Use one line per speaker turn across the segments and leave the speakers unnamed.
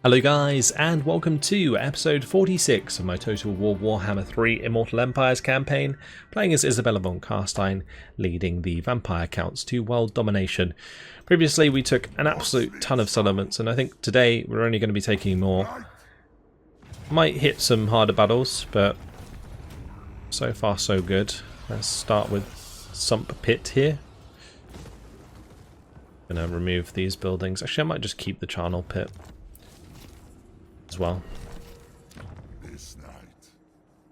Hello guys, and welcome to episode 46 of my Total War Warhammer 3 Immortal Empires campaign, playing as Isabella von Carstein, leading the vampire counts to world domination. Previously we took an absolute ton of settlements, and I think today we're only going to be taking more. Might hit some harder battles, but so far so good. Let's start with Sump Pit here. Gonna remove these buildings. Actually I might just keep the charnel pit as well.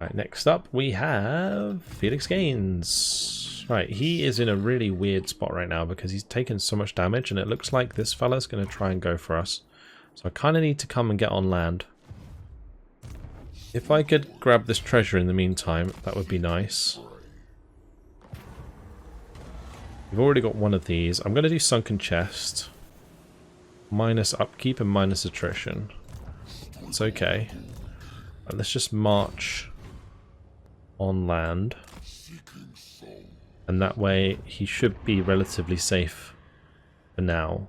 Right, next up we have Felix Gaines. Right, he is in a really weird spot right now because he's taken so much damage, and it looks like this fella's going to try and go for us. So I kind of need to come and get on land. If I could grab this treasure in the meantime, that would be nice. We've already got one of these. I'm going to do Sunken Chest. Minus upkeep and minus attrition. It's okay. And let's just march on land. And that way he should be relatively safe for now.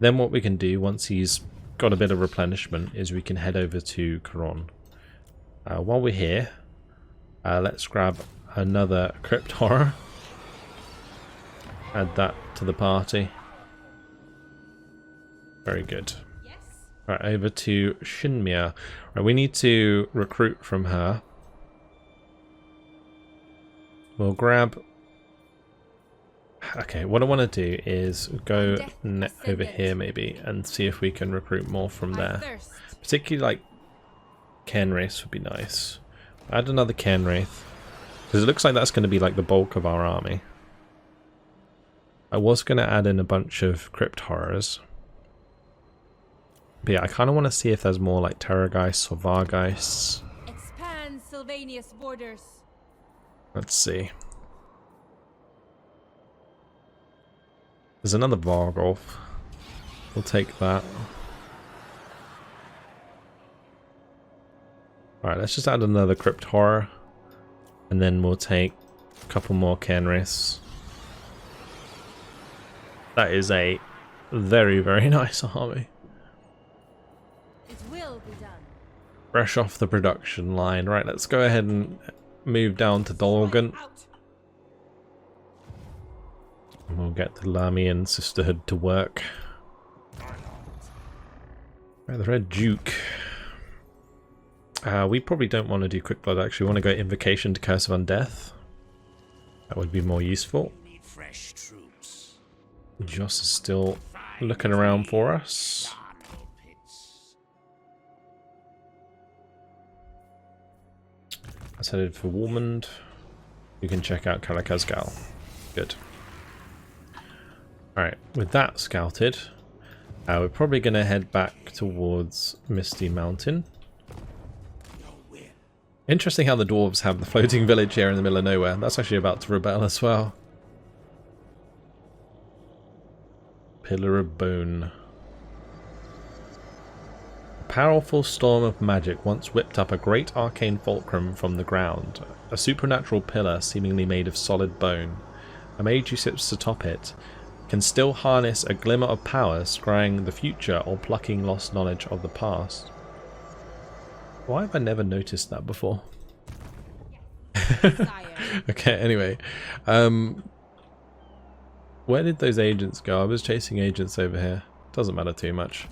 Then what we can do once he's got a bit of replenishment is we can head over to Caron. While we're here, let's grab another Crypt Horror. Add that to the party. Very good. Right, over to Shinmia. Right, we need to recruit from her. We'll grab... Okay, what I want to do is go over here maybe and see if we can recruit more from there. Particularly like Cairn Wraith would be nice. Add another Cairn Wraith, because it looks like that's going to be like the bulk of our army. I was going to add in a bunch of Crypt Horrors. But yeah, I kind of want to see if there's more like Terrorgeists or Vargeists.
Expand Sylvania's borders.
Let's see. There's another Vargolf. We'll take that. Alright, let's just add another Crypt Horror. And then we'll take a couple more Cairn Wraiths. That is a very, very nice army. Fresh off the production line. Right, let's go ahead and move down to Dolgan. And we'll get the Lamian Sisterhood to work. Right, the Red Duke. We probably don't want to do Quick Blood, actually. We want to go Invocation to Curse of Undeath. That would be more useful. Joss is still looking around for us. Let's head for Warmond. You can check out Kalakazgal. Good. Alright, with that scouted, we're probably going to head back towards Misty Mountain. Interesting how the dwarves have the floating village here in the middle of nowhere. That's actually about to rebel as well. Pillar of Bone. A powerful storm of magic once whipped up a great arcane fulcrum from the ground, a supernatural pillar seemingly made of solid bone. A mage who sits atop it can still harness a glimmer of power, scrying the future or plucking lost knowledge of the past. Why have I never noticed that before? Okay, anyway. Where did those agents go? I was chasing agents over here. Doesn't matter too much.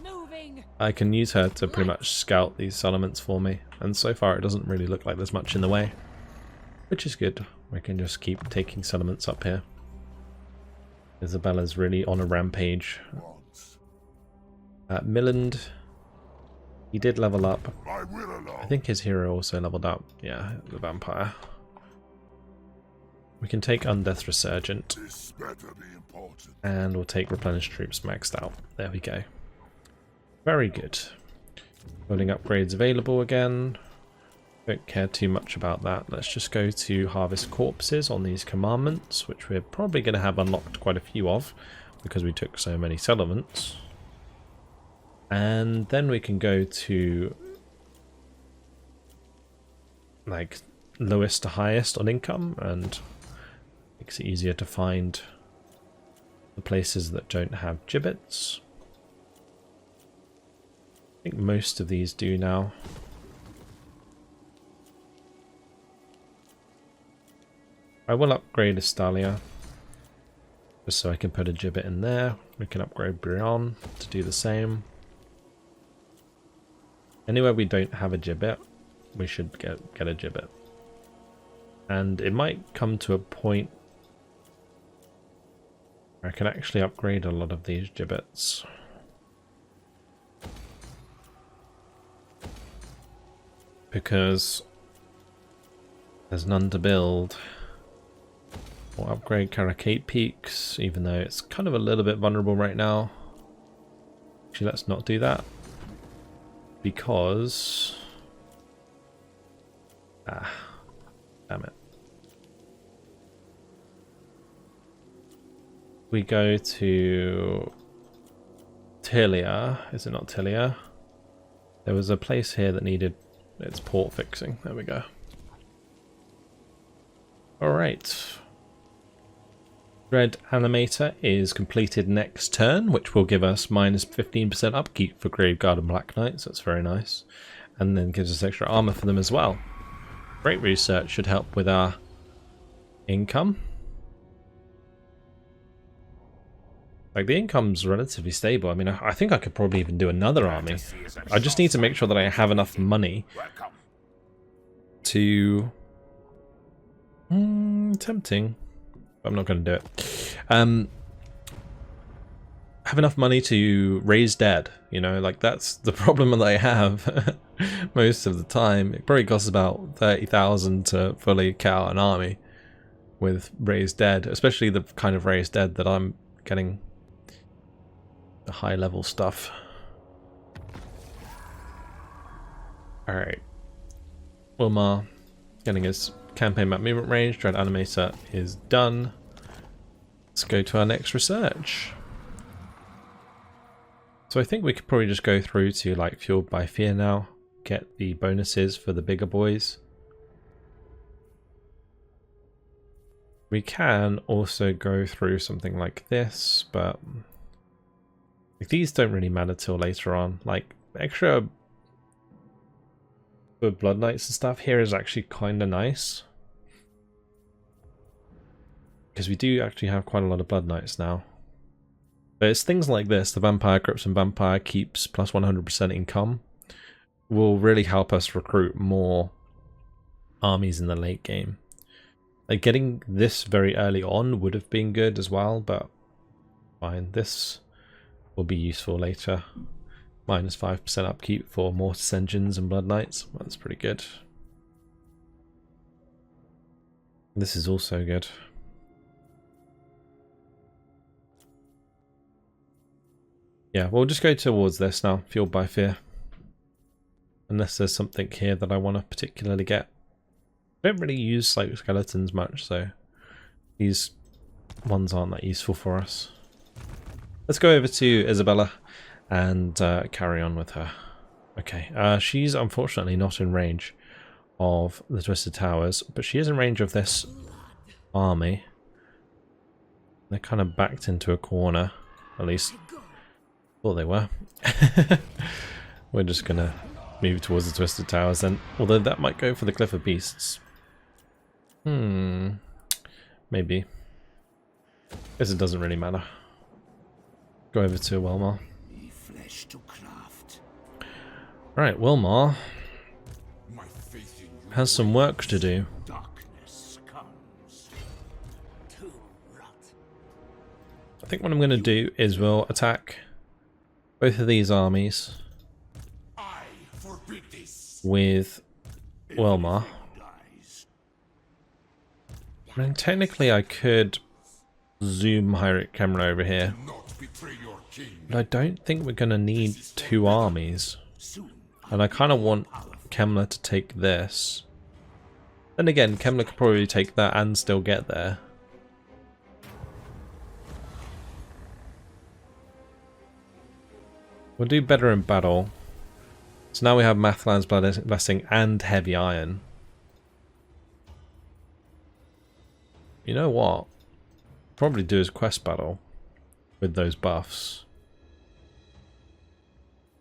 I can use her to pretty much scout these settlements for me, and so far it doesn't really look like there's much in the way, which is good. We can just keep taking settlements up here. Isabella's really on a rampage. Milland, he did level up. I think his hero also leveled up. Yeah, the vampire. We can take Undeath Resurgent, and we'll take Replenish Troops maxed out. There we go. Very good. Building upgrades available again. Don't care too much about that. Let's just go to Harvest Corpses on these commandments, which we're probably going to have unlocked quite a few of because we took so many settlements. And then we can go to like lowest to highest on income, and makes it easier to find the places that don't have gibbets. think most of these do now. I will upgrade Estalia, just so I can put a gibbet in there. We can upgrade Brion to do the same. Anywhere we don't have a gibbet, we should get a gibbet. And it might come to a point where I can actually upgrade a lot of these gibbets. Because there's none to build. We'll upgrade Karakate Peaks, even though it's kind of a little bit vulnerable right now. Actually, let's not do that. Because... damn it. We go to Tilia. Is it not Tilia? There was a place here that needed its port fixing. There we go. Alright. Dread Animator is completed next turn, which will give us minus 15% upkeep for Graveguard and Black Knights. That's very nice. And then gives us extra armor for them as well. Great research should help with our income. Like, the income's relatively stable. I mean, I think I could probably even do another army. I just need to make sure that I have enough money to... tempting. I'm not going to do it. Have enough money to raise dead, you know, like that's the problem that I have most of the time. It probably costs about 30,000 to fully cow an army with raised dead, especially the kind of raised dead that I'm getting, the high level stuff. Alright. Wilmar getting his campaign map movement range. Dread Animator is done. Let's go to our next research. So I think we could probably just go through to like Fueled by Fear now. Get the bonuses for the bigger boys. We can also go through something like this, but like, these don't really matter till later on. Like extra for Blood Knights and stuff here is actually kind of nice. Because we do actually have quite a lot of Blood Knights now. But it's things like this, the Vampire Crypts and Vampire Keeps plus 100% income, will really help us recruit more armies in the late game. Like getting this very early on would have been good as well, but fine, this will be useful later. Minus 5% upkeep for Mortis Engines and Blood Knights, that's pretty good. This is also good. Yeah, we'll just go towards this now, Fueled by Fear. Unless there's something here that I want to particularly get. I don't really use like skeletons much, so these ones aren't that useful for us. Let's go over to Isabella and carry on with her. Okay, she's unfortunately not in range of the Twisted Towers, but she is in range of this army. They're kind of backed into a corner, at least thought they were. We're just gonna move towards the Twisted Towers then, although that might go for the Cliff of Beasts. Maybe. Guess it doesn't really matter. Go over to Wilmar. Right, Wilmar has some work to do. I think what I'm going to do is we'll attack both of these armies with Wilmar. I mean, technically I could zoom Hyric camera over here, but I don't think we're going to need two armies. And I kind of want Kemmler to take this. Then again, Kemmler could probably take that and still get there. We'll do better in battle. So now we have Mathlan's Blessing and Heavy Iron. You know what? Probably do his quest battle with those buffs.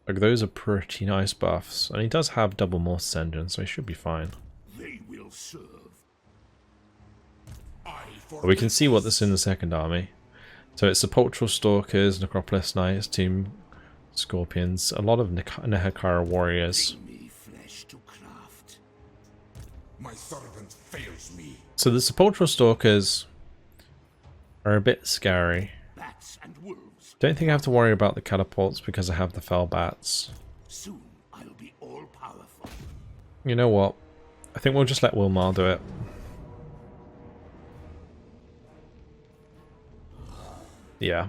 Like, those are pretty nice buffs. And he does have double Mortis engine, so he should be fine.
They will serve.
But we can see what this is in the second army. So it's Sepulchral Stalkers, Necropolis Knights, Tomb Scorpions, a lot of Nehekara warriors.
My servant fails me.
So the Sepulchral Stalkers are a bit scary.
Bats and wolves.
Don't think I have to worry about the catapults because I have the fell bats.
Soon I'll be all powerful.
You know what? I think we'll just let Wilmar do it. Yeah.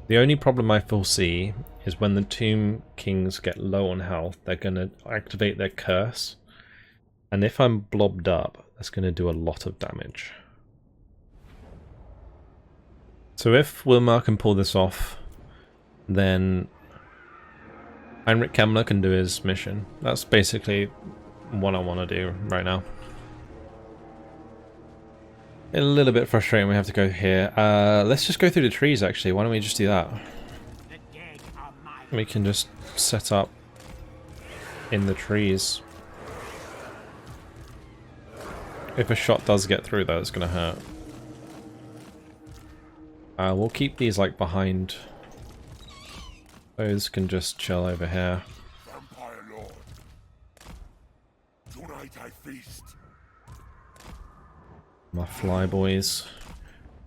The only problem I foresee is when the Tomb Kings get low on health, they're going to activate their curse. And if I'm blobbed up, that's going to do a lot of damage. So if Wilmar can pull this off, then Heinrich Kemmler can do his mission. That's basically what I want to do right now. A little bit frustrating we have to go here. Let's just go through the trees actually. Why don't we just do that? We can just set up in the trees. If a shot does get through though, it's going to hurt. We'll keep these like behind. Those can just chill over here.
Vampire Lord. Tonight I feast.
My flyboys.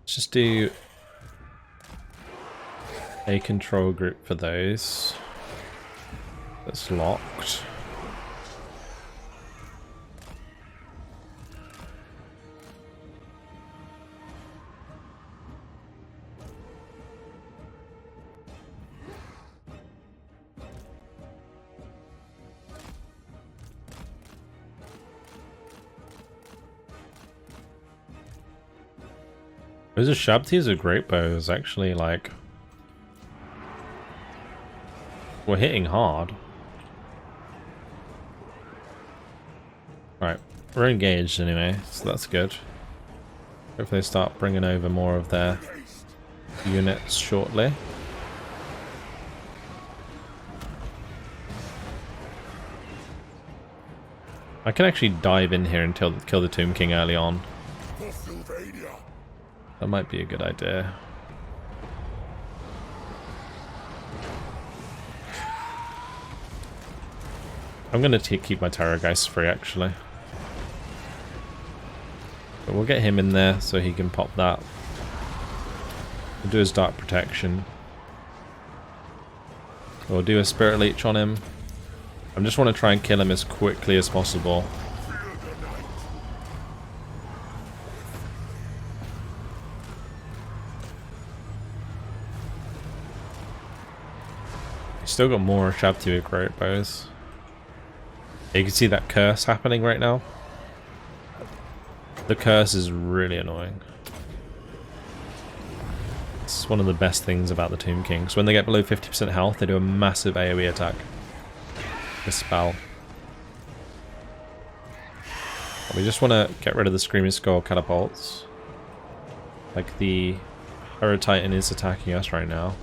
Let's just do a control group for those. That's locked. Those are Shabtis are great bows, actually, like... We're hitting hard. Right, we're engaged anyway, so that's good. Hopefully they start bringing over more of their units shortly. I can actually dive in here and kill the Tomb King early on.
For Sylvania.
That might be a good idea. I'm going to keep my Terrorgeist free, actually. But we'll get him in there so he can pop that. We'll do his Dark Protection. We'll do a Spirit Leech on him. I just want to try and kill him as quickly as possible. Still got more Shabti with great bows. You can see that curse happening right now. The curse is really annoying. It's one of the best things about the Tomb Kings. When they get below 50% health, they do a massive AoE attack. The spell. We just want to get rid of the Screaming Skull catapults. Like the Hero Titan is attacking us right now.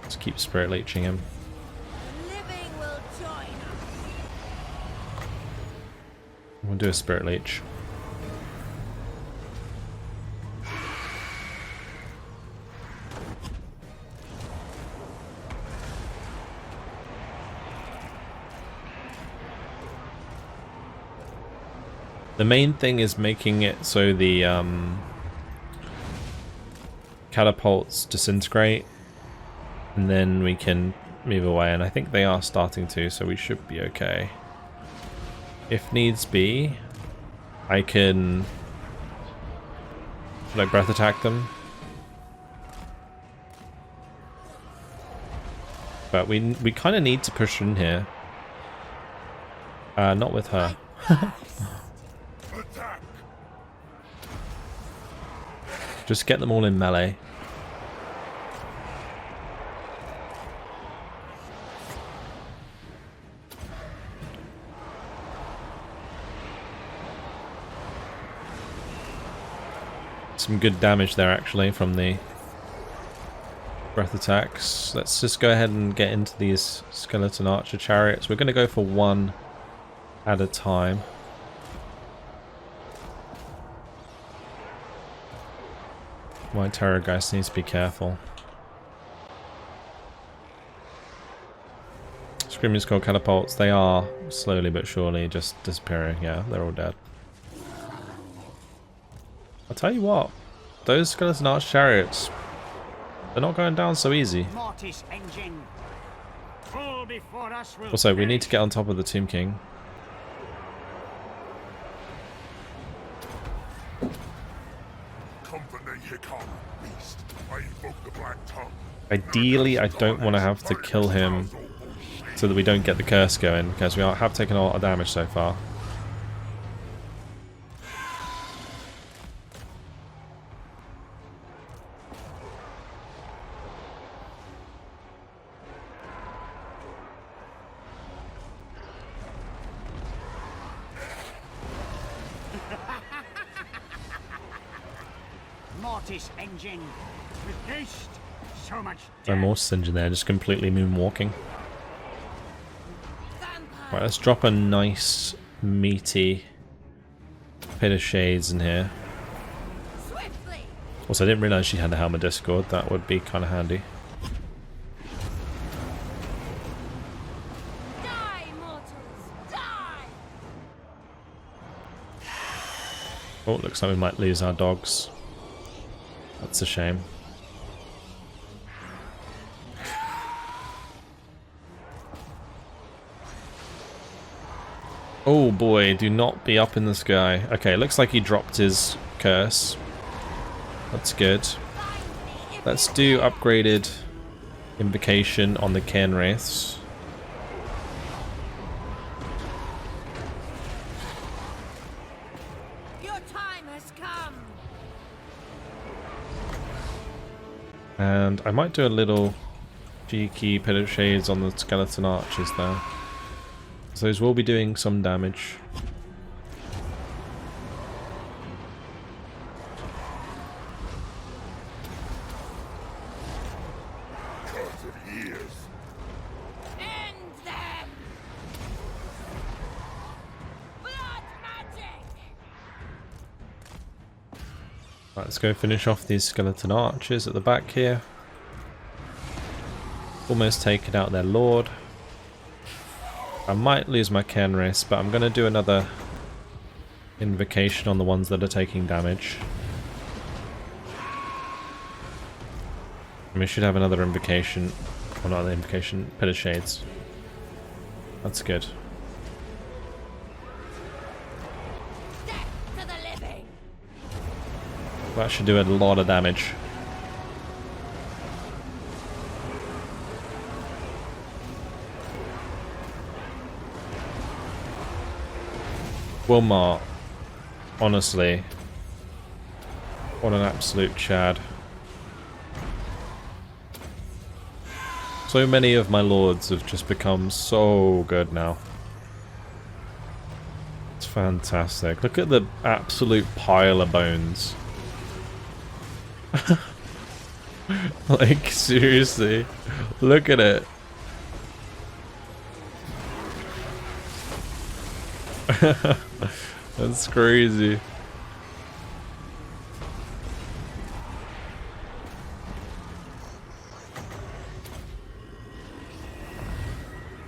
Let's keep Spirit Leeching him.
Living will join us.
We'll do a Spirit Leech. The main thing is making it so the catapults disintegrate, and then we can move away, and I think they are starting to, so we should be okay. If needs be, I can like breath attack them, but we kind of need to push in here. Not with her. Just get them all in melee. Some good damage there actually from the breath attacks. Let's just go ahead and get into these skeleton archer chariots. We're going to go for one at a time. My Terrorgeist needs to be careful. Screaming Skull catapults, they are slowly but surely just disappearing. Yeah, they're all dead. I'll tell you what, those skeleton arch chariots, they're not going down so easy. Also, we need to get on top of the Tomb King. Ideally, I don't want to have to kill him so that we don't get the curse going, because we have taken a lot of damage so far.
Engine with haste. So much
No more engine there, just completely moonwalking. Right, let's drop a nice meaty pit of shades in here. Also, I didn't realise she had a Helm of Discord. That would be kind of handy.
Die, mortals, die!
Oh, looks like we might lose our dogs. That's a shame. Oh boy, do not be up in the sky. Okay, looks like he dropped his curse. That's good. Let's do upgraded invocation on the Cairn Wraiths.
Your time has come.
And I might do a little cheeky pit of shades on the skeleton archers there. So those will be doing some damage.
End them. Blood magic.
Right, let's go finish off these skeleton archers at the back here. Almost taken out their lord. I might lose my Cairn Wraiths, but I'm going to do another invocation on the ones that are taking damage. And we should have another invocation, or not an invocation, Pit of Shades. That's good.
Death to the living.
That should do a lot of damage. Wilmar, honestly, what an absolute Chad. So many of my lords have just become so good now. It's fantastic. Look at the absolute pile of bones. Like, seriously, look at it. That's crazy.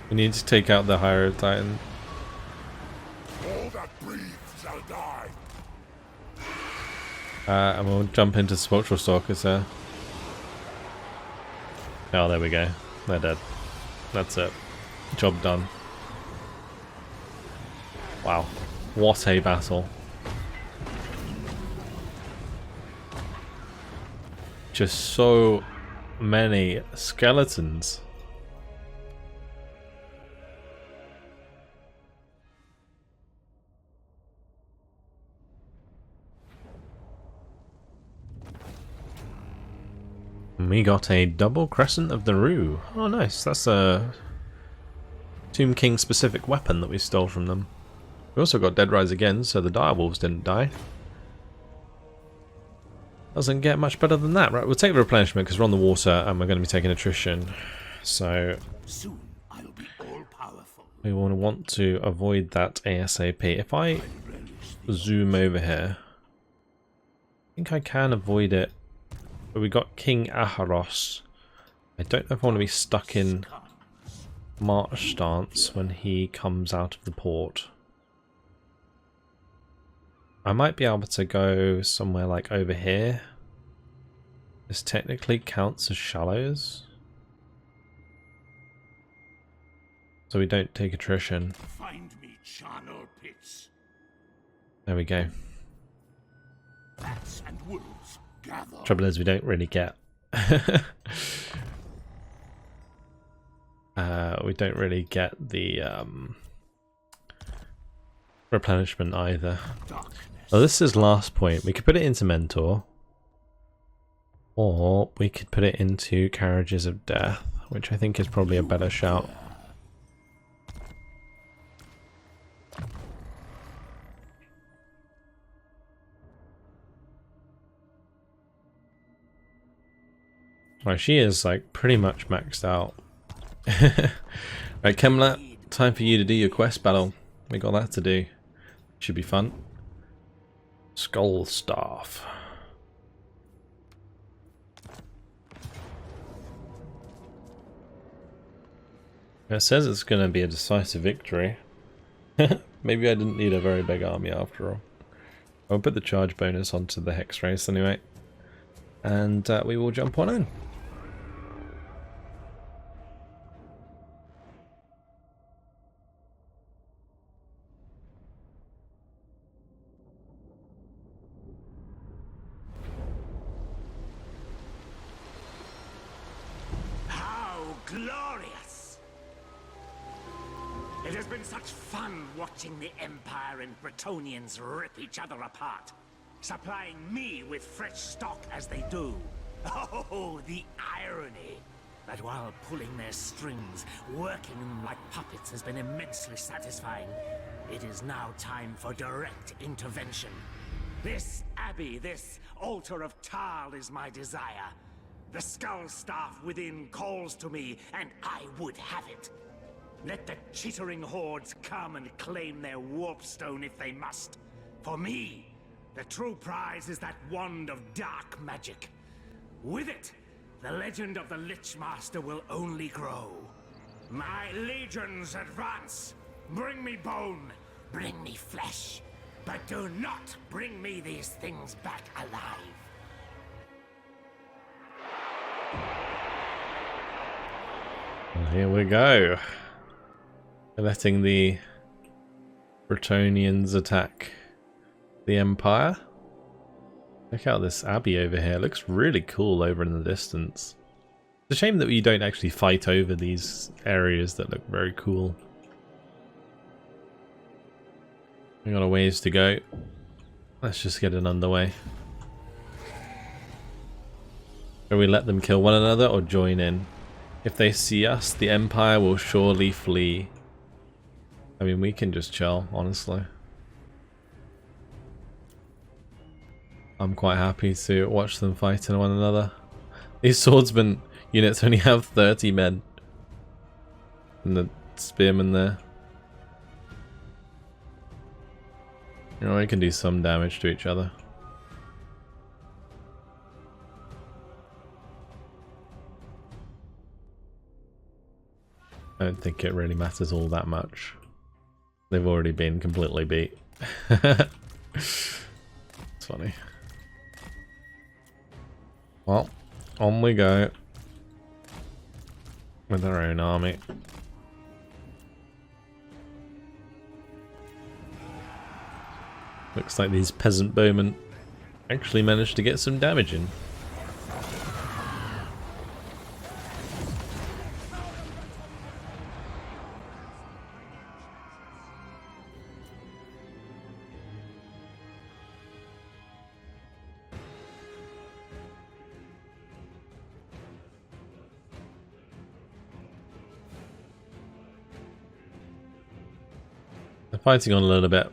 We need to take out the higher titan.
All that breathes shall die.
And we'll jump into Sepulchral Stalkers there. Oh, there we go. They're dead. That's it. Job done. Wow. What a battle. Just so many skeletons. We got a double Crescent of the Rue. Oh nice, that's a Tomb King specific weapon that we stole from them. We also got Dead Rise again, so the direwolves didn't die. Doesn't get much better than that, right? We'll take the replenishment because we're on the water and we're going to be taking attrition. So
Soon I'll be all powerful.
we want to avoid that ASAP. If I zoom over here, I think I can avoid it. But we got King Aharos. I don't know if I want to be stuck in march stance when he comes out of the port. I might be able to go somewhere like over here. This technically counts as shallows. So we don't take attrition.
Find me charnel pits.
There we go.
Bats and wolves gather.
Trouble is we don't really get we don't really get the replenishment either. Oh, this is last point. We could put it into Mentor. Or we could put it into Carriages of Death, which I think is probably a better shout. Right, she is like pretty much maxed out. Right, Kemla, time for you to do your quest battle. We got that to do. Should be fun. Skull Staff. It says it's going to be a decisive victory. Maybe I didn't need a very big army after all. I'll put the charge bonus onto the Hex Race anyway. And we will jump on in.
Glorious! It has been such fun watching the Empire and Bretonnians rip each other apart, supplying me with fresh stock as they do. Oh, the irony! That while pulling their strings, working them like puppets has been immensely satisfying. It is now time for direct intervention. This abbey, this altar of Tal is my desire. The skull staff within calls to me, and I would have it. Let the chittering hordes come and claim their warpstone if they must. For me, the true prize is that wand of dark magic. With it, the legend of the Lich Master will only grow. My legions advance! Bring me bone, bring me flesh, but do not bring me these things back alive.
Here we go. Letting the Bretonnians attack the Empire. Check out this abbey over here. It looks really cool over in the distance. It's a shame that we don't actually fight over these areas that look very cool. We got a ways to go. Let's just get it underway. Shall we let them kill one another or join in? If they see us, the Empire will surely flee. I mean, we can just chill, honestly. I'm quite happy to watch them fighting one another. These swordsman units only have 30 men. And the spearmen there. You know, they can do some damage to each other. I don't think it really matters all that much. They've already been completely beat. It's funny. Well, on we go. With our own army. Looks like these peasant bowmen actually managed to get some damage in. They're fighting on a little bit,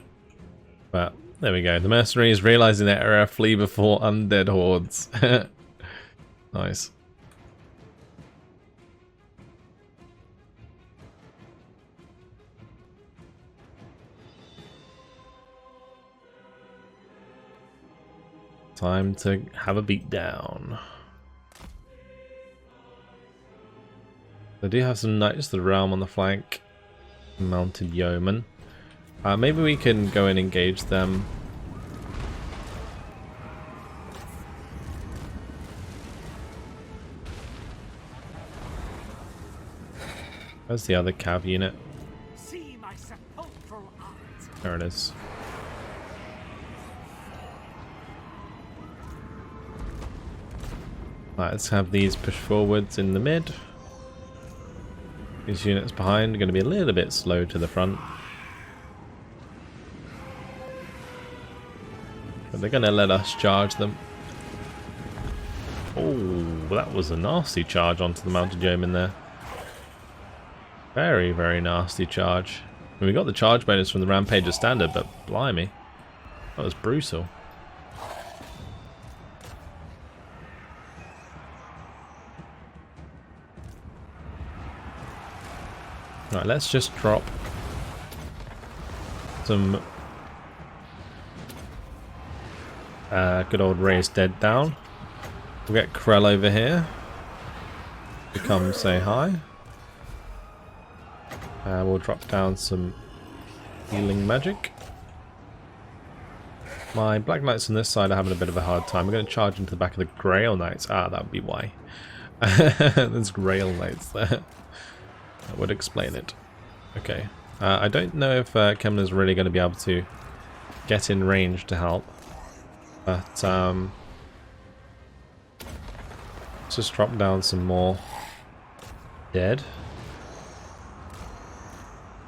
but There we go. The mercenaries, realizing their error, flee before undead hordes. Nice. Time to have a beatdown. I do have some Knights of the Realm on the flank. Mounted Yeomen. Maybe we can go and engage them. Where's the other cav unit?
See my sepulchral art.
There it is. Right, let's have these push forwards in the mid. These units behind are going to be a little bit slow to the front. But they're going to let us charge them. Oh, that was a nasty charge onto the mounted yeoman there. Very, very nasty charge. I mean, we got the charge bonus from the Rampager standard, but blimey. That was brutal. Right, let's just drop some good old raised dead down. We'll get Krell over here to come say hi. We'll drop down some healing magic. My Black Knights on this side are having a bit of a hard time. We're going to charge into the back of the Grail Knights. Ah, that would be why. There's Grail Knights there. That would explain it. Okay. I don't know if Kemler's really going to be able to get in range to help. But, let's just drop down some more dead.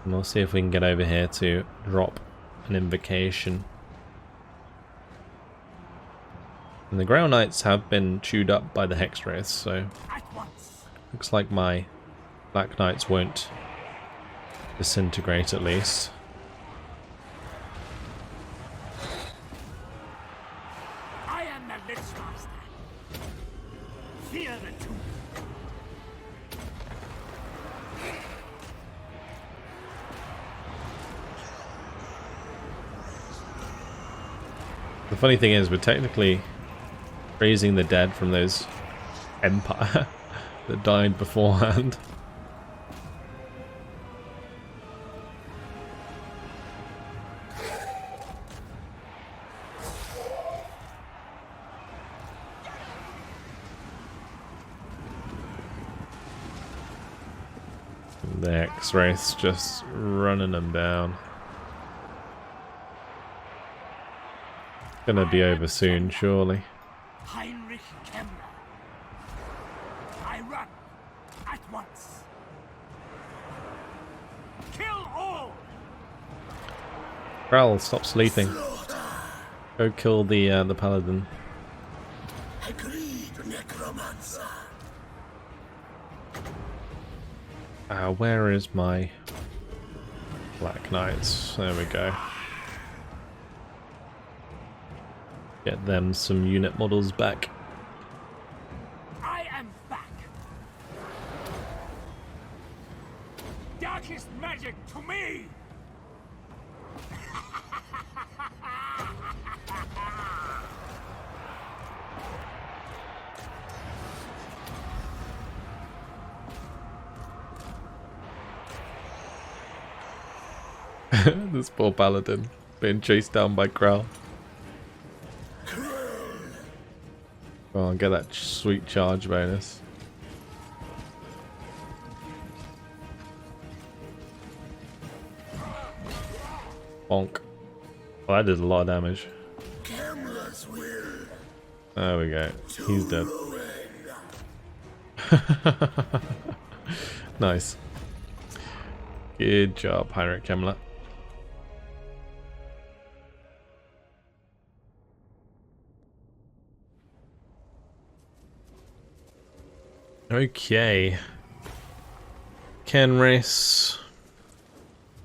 And we'll see if we can get over here to drop an invocation. And the Grail Knights have been chewed up by the Hex Wraiths, so looks like my Black Knights won't disintegrate at least.
I am the Lich Master. Fear the tomb.
The funny thing is, we're technically raising the dead from those Empire that died beforehand. The X-Wraiths just running them down. Gonna be over soon, surely.
Heinrich Kemmler. I run at once. Kill all.
Krell, stop sleeping. Go kill the paladin.
Agreed, necromancer.
Where is my Black Knights? There we go. Get them some unit models back.
I am back. Darkest magic to me.
This poor paladin being chased down by Krell. Go on, get that sweet charge bonus. Bonk. Well, that did a lot of damage. There we go. He's dead. Nice. Good job, Heinrich Kemmler. Okay. Kenris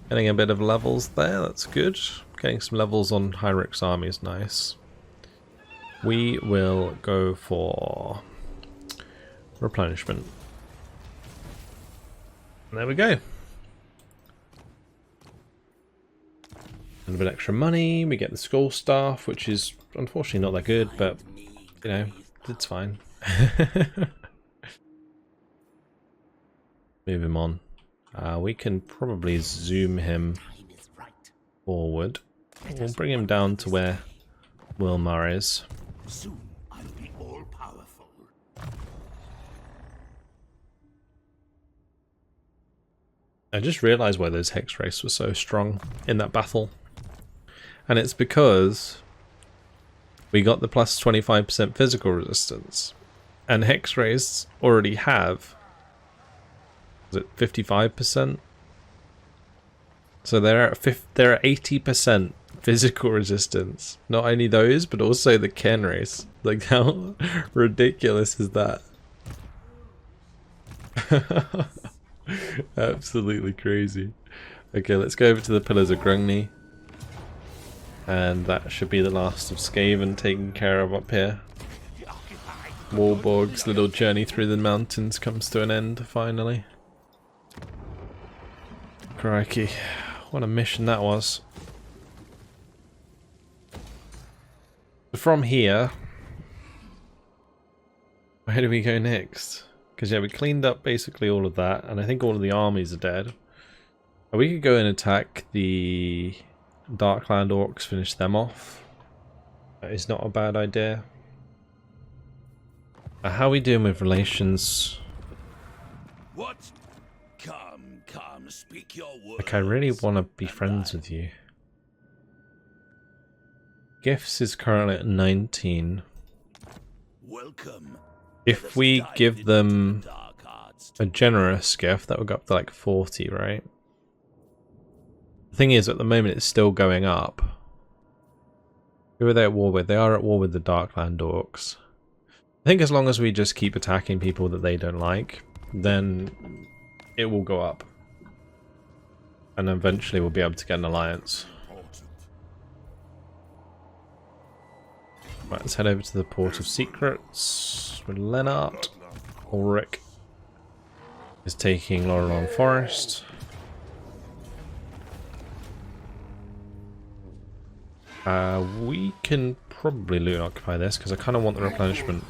getting a bit of levels there, that's good. Getting some levels on Hyrix army is nice. We will go for replenishment. And there we go. And a bit extra money. We get the skull staff, which is unfortunately not that good, but you know, it's fine. Move him on. We can probably zoom him forward. We'll bring him down to where Wilmar is.
Soon I'll be all powerful.
I just realised why those Hex Race were so strong in that battle. And it's because we got the plus 25% physical resistance. And Hex Race already have, is it 55%? So they're at 80% physical resistance. Not only those, but also the Ken race. Like, how ridiculous is that? Absolutely crazy. Okay, let's go over to the Pillars of Grungni. And that should be the last of Skaven taken care of up here. Warborg's little journey through the mountains comes to an end, finally. Crikey, what a mission that was. From here, where do we go next? Because yeah, we cleaned up basically all of that, and I think all of the armies are dead. We could go and attack the Darkland Orcs, finish them off. That is not a bad idea. How are we doing with relations?
What? Come, speak your words.
Like, I really want to be friends with you. Gifts is currently at 19.
Welcome.
If we give them a generous gift, that would go up to like 40, right? The thing is, at the moment, it's still going up. Who are they at war with? They are at war with the Darkland Orcs. I think as long as we just keep attacking people that they don't like, then it will go up. And eventually we'll be able to get an alliance. Right, let's head over to the Port of Secrets with Lennart. Ulrich is taking Laurelon Forest. We can probably loot and occupy this because I kind of want the replenishment.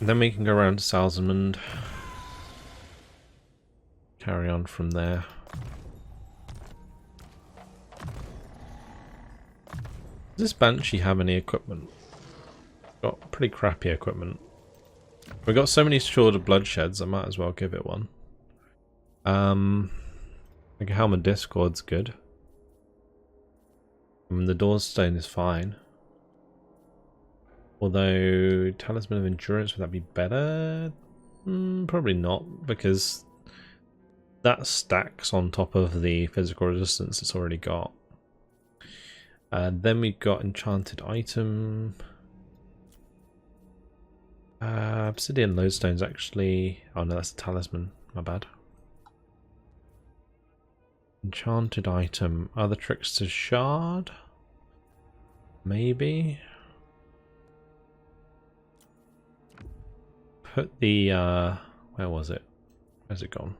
And then we can go around to Salzamund. Carry on from there. Does this Banshee have any equipment? Got pretty crappy equipment. We've got so many Sword of Bloodsheds, I might as well give it one. Like a Helm of Discord's good. I mean, the Doorstone is fine. Although, Talisman of Endurance, would that be better? Probably not, because that stacks on top of the physical resistance it's already got. Then we've got Enchanted Item. Obsidian Lodestone's actually... Oh no, that's a Talisman. My bad. Enchanted Item. Other Trickster's Shard? Maybe? Put the... where was it? Where's it gone?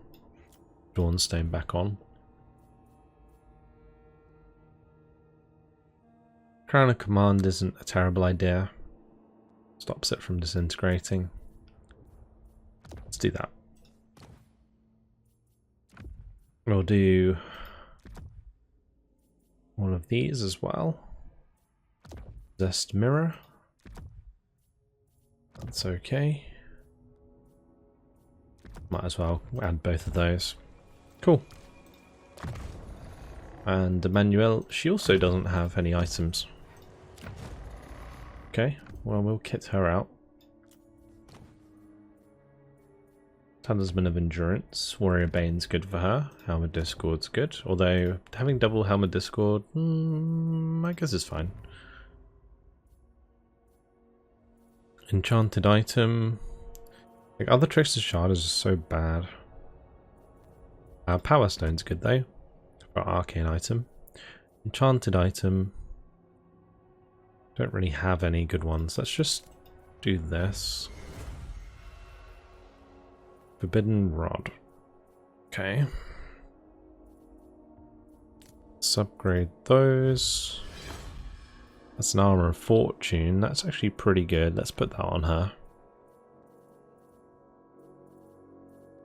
Dawnstone back on. Crown of Command isn't a terrible idea. Stops it from disintegrating. Let's do that. We'll do all of these as well. Possessed Mirror. That's okay. Might as well add both of those. Cool. And Emmanuel, she also doesn't have any items. Okay, well, we'll kit her out. Talisman of Endurance. Warrior Bane's good for her. Helm of Discord's good. Although, having double Helm of Discord, I guess is fine. Enchanted Item. Like, other Trickster's Shard is just so bad. Power Stone's good though. For arcane item. Enchanted item. Don't really have any good ones. Let's just do this. Forbidden Rod. Okay. Let's upgrade those. That's an Armor of Fortune. That's actually pretty good. Let's put that on her.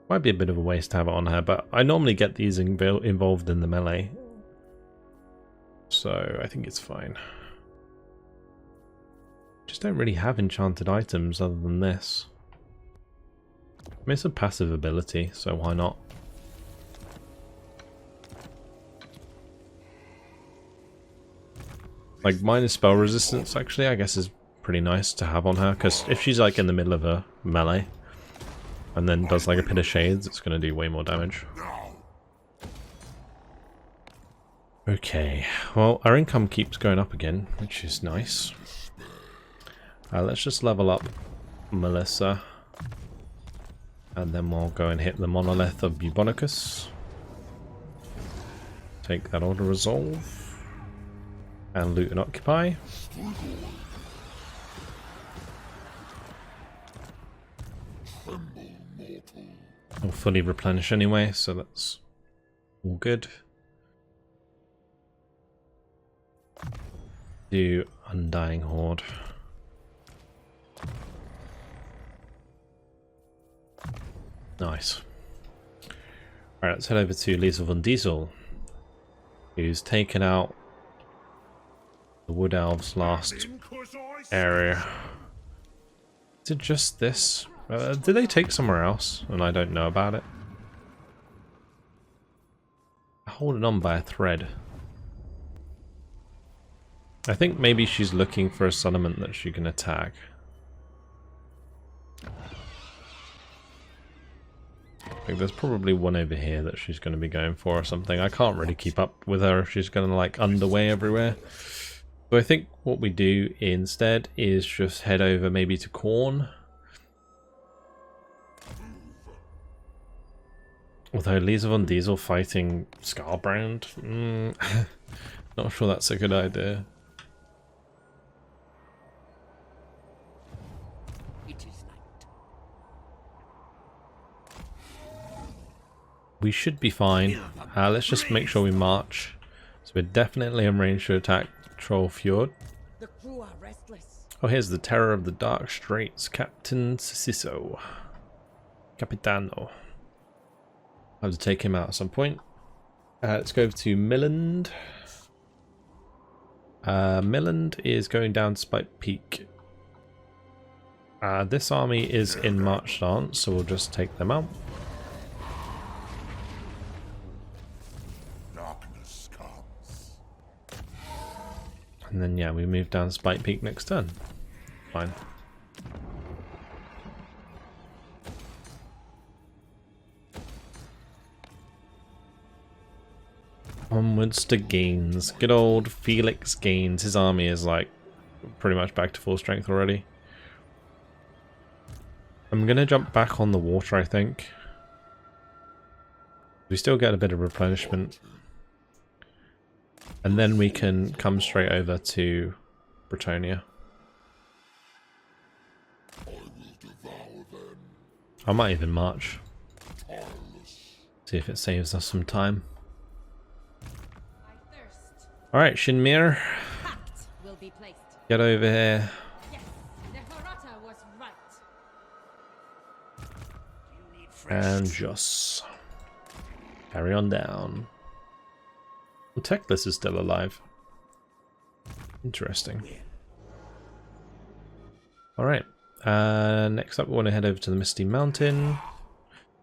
Might be a bit of a waste to have it on her, but I normally get these involved in the melee. So I think it's fine. Just don't really have enchanted items other than this. I mean, it's a passive ability, so why not? Like, minus spell resistance, actually, I guess is pretty nice to have on her, because if she's like in the middle of a melee, and then does like a pit of shades, it's going to do way more damage. Okay, well, our income keeps going up again, which is nice. Let's just level up Melissa. And then we'll go and hit the monolith of Bubonicus. Take that auto resolve. And loot and occupy. We'll fully replenish anyway, so that's all good. Do Undying Horde. Nice. Alright, let's head over to Liesel von Diesel, who's taken out the Wood Elves' last area. Is it just this? Did they take somewhere else and I don't know about it? Holding on by a thread. I think maybe she's looking for a settlement that she can attack. I think there's probably one over here that she's going to be going for or something. I can't really keep up with her if she's going to like underway everywhere. So I think what we do instead is just head over maybe to Korn. Although Liesel von Diesel fighting Scarbrand, not sure that's a good idea. We should be fine. Let's just make sure we march. So we're definitely in range to attack Troll Fjord.
The crew are restless.
Oh, here's the Terror of the Dark Straits, Captain Cisso. Capitano. I'll have to take him out at some point. Let's go over to Milland. Milland is going down Spike Peak. This army is in march stance, so we'll just take them out. And then, yeah, we move down Spike Peak next turn. Fine. Onwards to Gaines. Good old Felix Gaines. His army is, like, pretty much back to full strength already. I'm going to jump back on the water, I think. We still get a bit of replenishment. And then we can come straight over to Bretonia. I might even march. See if it saves us some time. Alright, Shinmir. Get over here. And just carry on down. Techless is still alive. Interesting. Alright. Next up we want to head over to the Misty Mountain.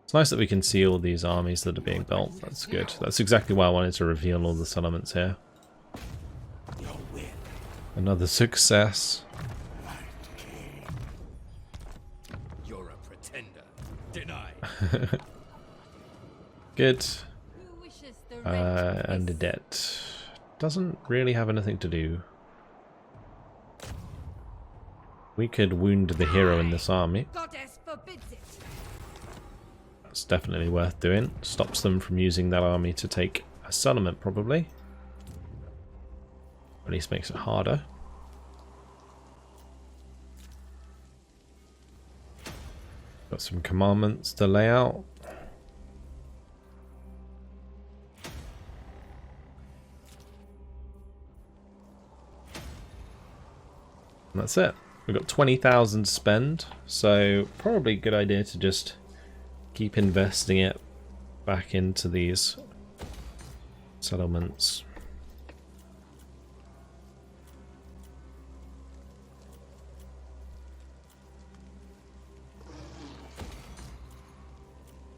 It's nice that we can see all these armies that are being built. That's good. That's exactly why I wanted to reveal all the settlements here. Another success.
You're a pretender. Deny.
Good. And Adet doesn't really have anything to do. We could wound the hero in this army.
Goddess forbids it.
definitely worth doing. Stops them from using that army to take a settlement, probably. At least makes it harder. Got some commandments to lay out. And that's it. We've got 20,000 to spend, so probably a good idea to just keep investing it back into these settlements.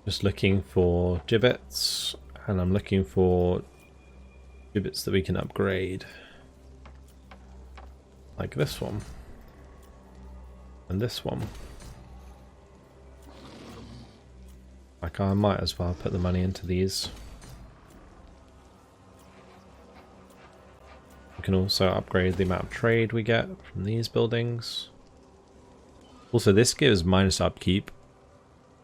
Just looking for gibbets, and I'm looking for gibbets that we can upgrade. Like this one. And this one. Like, I might as well put the money into these. We can also upgrade the amount of trade we get from these buildings. Also, this gives minus upkeep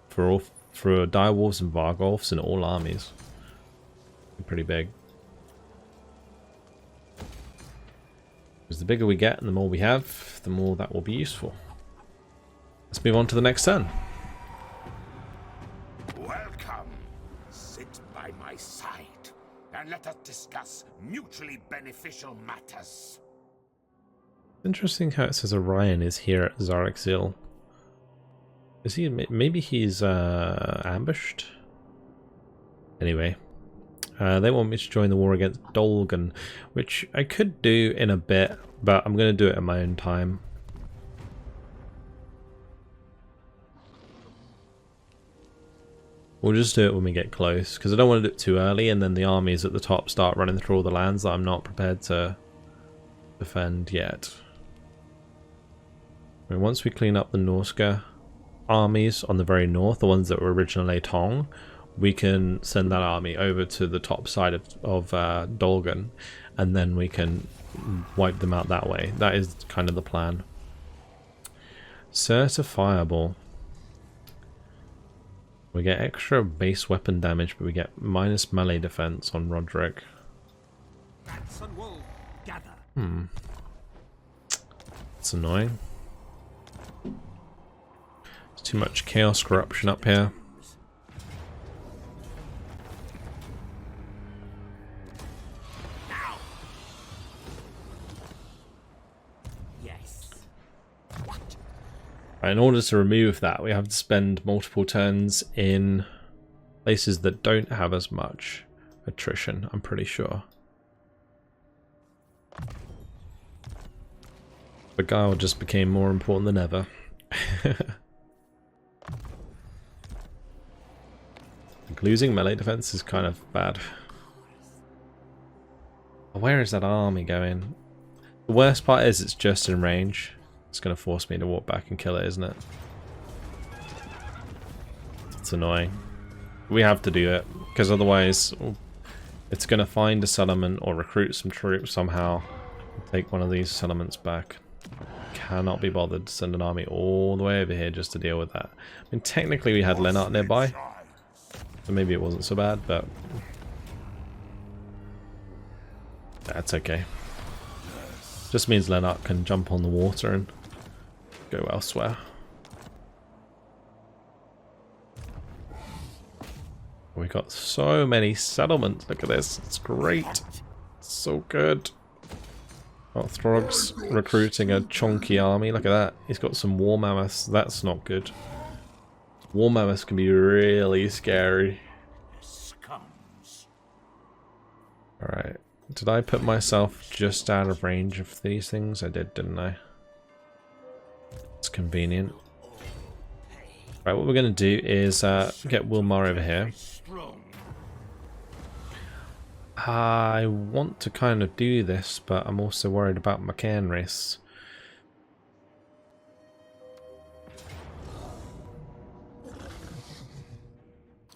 for direwolves and vargolfs in all armies. Pretty big. Because the bigger we get and the more we have, the more that will be useful. Let's move on to the next turn.
Welcome. Sit by my side and let us discuss mutually beneficial matters.
Interesting how it says Orion is here at Zarexil. Is he? Maybe he's ambushed? Anyway. They want me to join the war against Dolgan, which I could do in a bit, but I'm going to do it at my own time. We'll just do it when we get close, because I don't want to do it too early and then the armies at the top start running through all the lands that I'm not prepared to defend yet. I mean, once we clean up the Norska armies on the very north, the ones that were originally Tong, we can send that army over to the top side of Dolgan, and then we can wipe them out that way. That is kind of the plan. Certifiable. We get extra base weapon damage, but we get minus melee defense on Roderick. It's annoying. There's too much chaos corruption up here. In order to remove that, we have to spend multiple turns in places that don't have as much attrition, I'm pretty sure. But Guile just became more important than ever. Losing melee defense is kind of bad. Where is that army going? The worst part is it's just in range. It's going to force me to walk back and kill it, isn't it? It's annoying. We have to do it, because otherwise it's going to find a settlement or recruit some troops somehow and take one of these settlements back. Cannot be bothered to send an army all the way over here just to deal with that. I mean, technically we had Lennart nearby, so maybe it wasn't so bad, but that's okay. Just means Lennart can jump on the water and go elsewhere. We got so many settlements. Look at this. It's great. So good. Oh, Throg's recruiting a chunky army. Look at that. He's got some war mammoths. That's not good. War mammoths can be really scary. Alright. Did I put myself just out of range of these things? I did, didn't I? It's convenient. Right, what we're going to do is get Wilmar over here. I want to kind of do this, but I'm also worried about McCanris.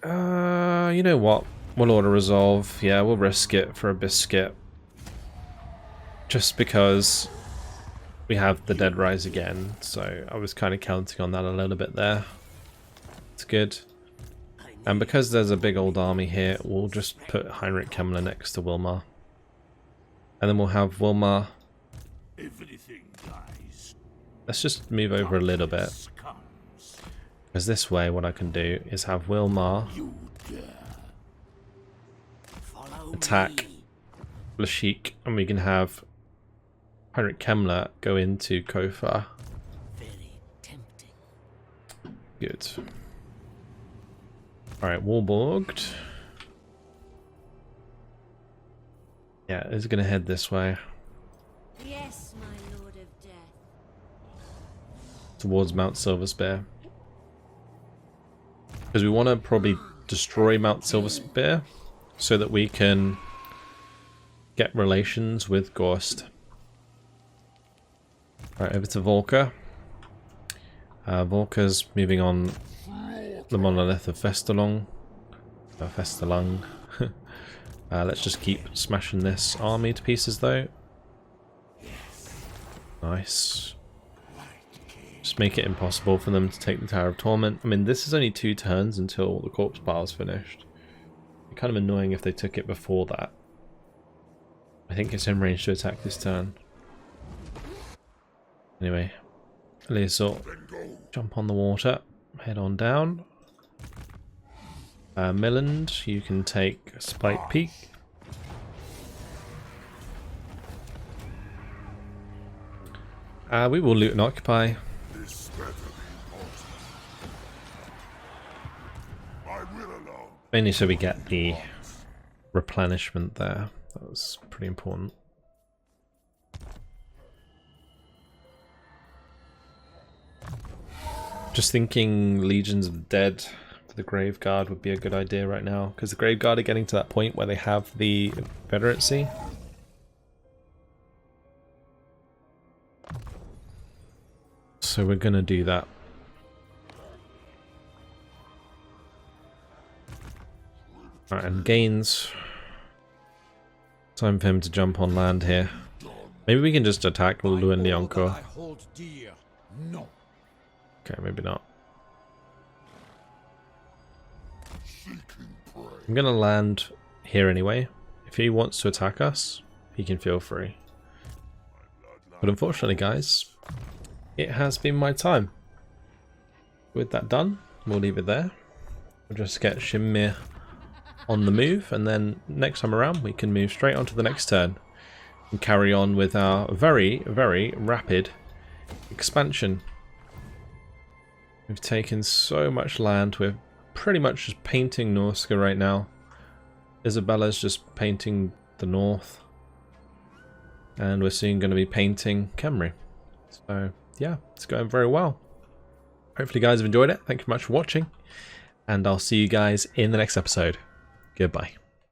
You know what? We'll auto resolve. Yeah, we'll risk it for a biscuit. Just because we have the Dead Rise again, so I was kind of counting on that a little bit there. It's good. And because there's a big old army here, we'll just put Heinrich Kemmler next to Wilmar. And then we'll have Wilmar.
Everything dies.
Let's just move over a little bit. Because this way what I can do is have Wilmar attack Lashik, and we can have Heinrich Kemmler go into Kofar.
Very tempting.
Good. Alright, Warborged. Yeah, it's gonna head this way.
Yes, my lord of death.
Towards Mount Silverspear. Because we want to probably destroy Mount Silverspear so that we can get relations with Gorst. Right, over to Volker. Volker's moving on the monolith of Festalung. Festalung. Let's just keep smashing this army to pieces though. Nice. Just make it impossible for them to take the Tower of Torment. I mean, this is only 2 turns until the corpse pile is finished. It'd be kind of annoying if they took it before that. I think it's in range to attack this turn. Anyway, Leasort, jump on the water, head on down. Milland, you can take Spike Peak. We will loot and occupy. Mainly so we get the replenishment there. That was pretty important. Just thinking Legions of the Dead for the Graveguard would be a good idea right now, because the Graveguard are getting to that point where they have the Confederacy. So we're gonna do that. Alright, and Gaines. Time for him to jump on land here. Maybe we can just attack Lulu and Leoncourt.
No.
Okay, maybe not. I'm gonna land here anyway. If he wants to attack us, he can feel free. But unfortunately, guys, it has been my time. With that done, we'll leave it there. We'll just get Shimir on the move, and then next time around we can move straight on to the next turn and carry on with our very, very rapid expansion. We've taken so much land. We're pretty much just painting Norska right now. Isabella's just painting the north, and we're soon going to be painting Khemri. So yeah, it's going very well. Hopefully you guys have enjoyed it. Thank you very much for watching, and I'll see you guys in the next episode. Goodbye.